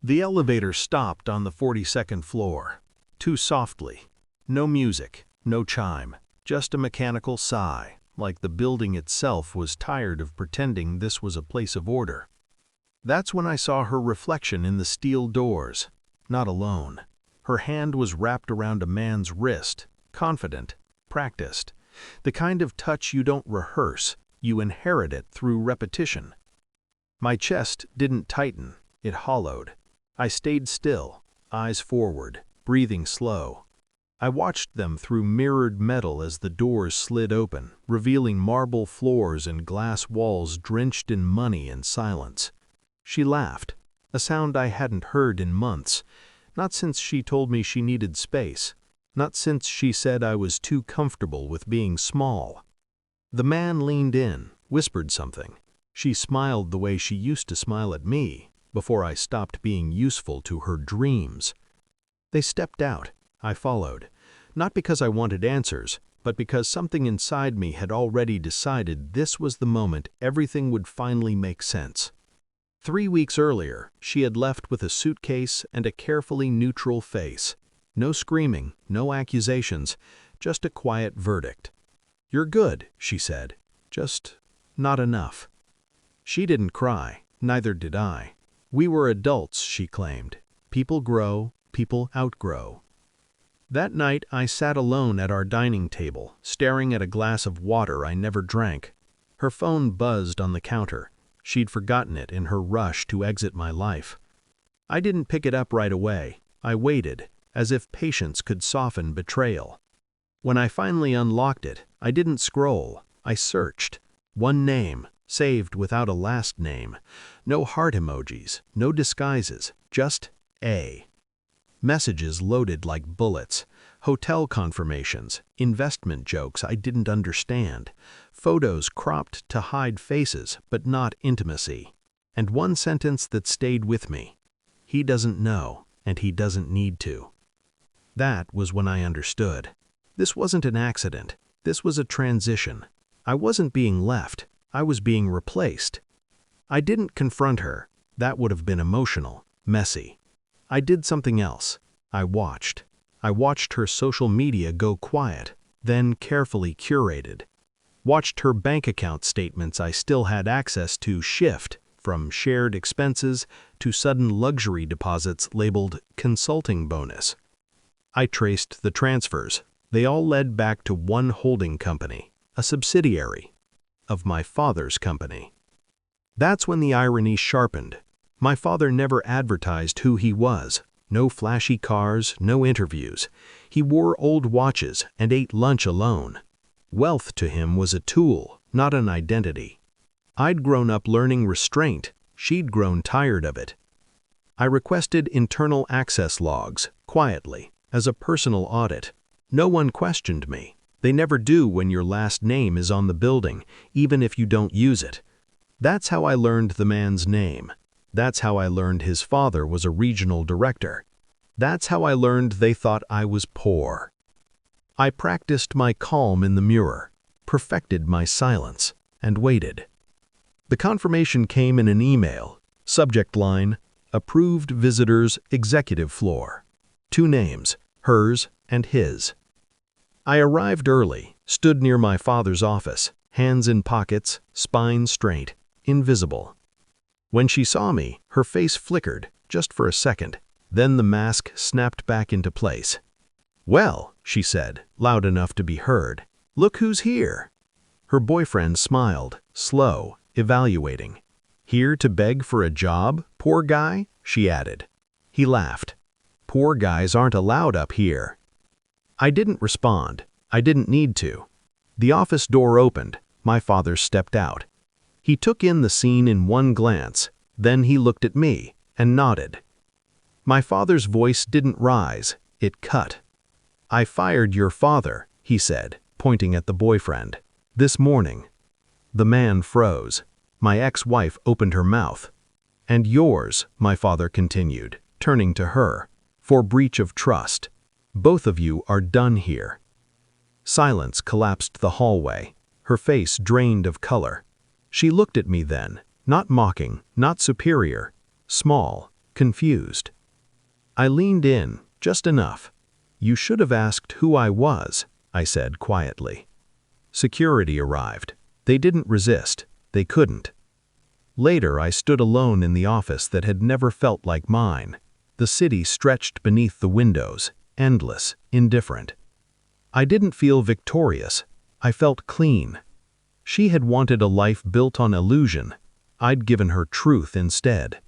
The elevator stopped on the 42nd floor. Too softly. No music, no chime, just a mechanical sigh, like the building itself was tired of pretending this was a place of order. That's when I saw her reflection in the steel doors. Not alone. Her hand was wrapped around a man's wrist, confident, practiced. The kind of touch you don't rehearse, you inherit it through repetition. My chest didn't tighten, it hollowed. I stayed still, eyes forward, breathing slow. I watched them through mirrored metal as the doors slid open, revealing marble floors and glass walls drenched in money and silence. She laughed, a sound I hadn't heard in months, not since she told me she needed space, not since she said I was too comfortable with being small. The man leaned in, whispered something. She smiled the way she used to smile at me, before I stopped being useful to her dreams. They stepped out. I followed, not because I wanted answers, but because something inside me had already decided this was the moment everything would finally make sense. 3 weeks earlier, she had left with a suitcase and a carefully neutral face. No screaming, no accusations, just a quiet verdict. "You're good," she said, "just not enough." She didn't cry, neither did I. We were adults, she claimed. People grow, people outgrow. That night I sat alone at our dining table, staring at a glass of water I never drank. Her phone buzzed on the counter. She'd forgotten it in her rush to exit my life. I didn't pick it up right away. I waited, as if patience could soften betrayal. When I finally unlocked it, I didn't scroll. I searched. One name, saved without a last name. No heart emojis, no disguises, just A. Messages loaded like bullets. Hotel confirmations, investment jokes I didn't understand. Photos cropped to hide faces, but not intimacy. And one sentence that stayed with me. He doesn't know, and he doesn't need to. That was when I understood. This wasn't an accident. This was a transition. I wasn't being left. I was being replaced. I didn't confront her. That would have been emotional, messy. I did something else. I watched. I watched her social media go quiet, then carefully curated. Watched her bank account statements I still had access to shift from shared expenses to sudden luxury deposits labeled consulting bonus. I traced the transfers. They all led back to one holding company, a subsidiary of my father's company. That's when the irony sharpened. My father never advertised who he was. No flashy cars, no interviews. He wore old watches and ate lunch alone. Wealth to him was a tool, not an identity. I'd grown up learning restraint. She'd grown tired of it. I requested internal access logs, quietly, as a personal audit. No one questioned me. They never do when your last name is on the building, even if you don't use it. That's how I learned the man's name. That's how I learned his father was a regional director. That's how I learned they thought I was poor. I practiced my calm in the mirror, perfected my silence, and waited. The confirmation came in an email. Subject line, "Approved visitors, executive floor." 2 names, hers and his. I arrived early, stood near my father's office, hands in pockets, spine straight, invisible. When she saw me, her face flickered, just for a second. Then the mask snapped back into place. "Well," she said, loud enough to be heard, "look who's here." Her boyfriend smiled, slow, evaluating. "Here to beg for a job, poor guy?" she added. He laughed. "Poor guys aren't allowed up here." I didn't respond. I didn't need to. The office door opened. My father stepped out. He took in the scene in one glance, then he looked at me and nodded. My father's voice didn't rise, it cut. "I fired your father," he said, pointing at the boyfriend. "This morning." The man froze. My ex-wife opened her mouth. "And yours," my father continued, turning to her, "for breach of trust. Both of you are done here." Silence collapsed the hallway. Her face drained of color. She looked at me then, not mocking, not superior, small, confused. I leaned in, just enough. "You should have asked who I was," I said quietly. Security arrived. They didn't resist. They couldn't. Later, I stood alone in the office that had never felt like mine. The city stretched beneath the windows, endless, indifferent. I didn't feel victorious. I felt clean. She had wanted a life built on illusion. I'd given her truth instead.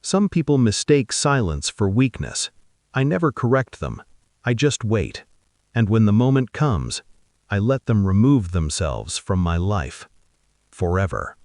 Some people mistake silence for weakness. I never correct them. I just wait. And when the moment comes, I let them remove themselves from my life. Forever.